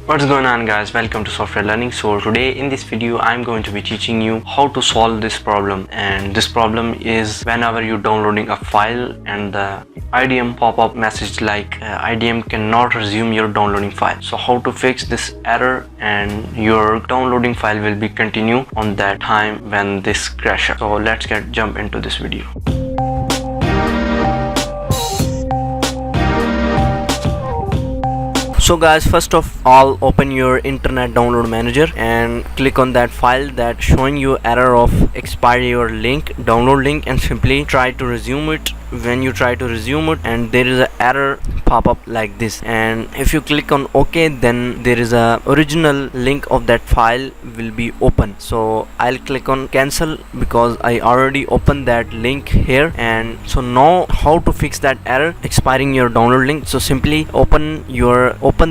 What's going on, guys? Welcome to Software Learning. So today in this video I'm going to be teaching you how to solve this problem, and this problem is whenever you're downloading a file and the IDM pop-up message like IDM cannot resume your downloading file. So how to fix this error and your downloading file will be continue on that time when this crashes. So let's jump into this video. So guys, first of all, open your internet download manager and click on that file that showing you error of expire your link, download link, and simply try to resume it. When you try to resume it and there is an error pop up like this, and if you click on OK, then there is a original link of that file will be open. So I'll click on cancel because I already opened that link here. And so now how to fix that error expiring your download link? So simply open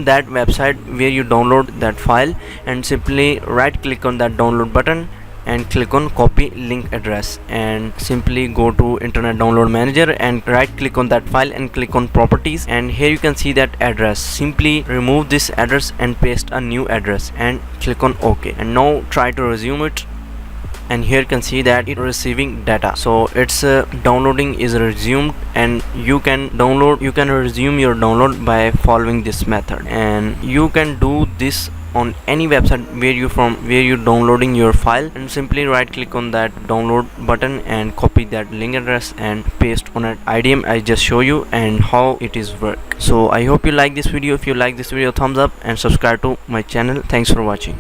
that website where you download that file and simply right click on that download button and click on copy link address, and simply go to internet download manager and right click on that file and click on properties, and here you can see that address. Simply remove this address and paste a new address and click on OK, and now try to resume it, and here you can see that it receiving data. So it's downloading is resumed, and you can resume your download by following this method. And you can do this on any website where you downloading your file, and simply right click on that download button and copy that link address and paste on an IDM. I just show you and how it is work. So I hope you like this video. If you like this video, thumbs up and subscribe to my channel. Thanks for watching.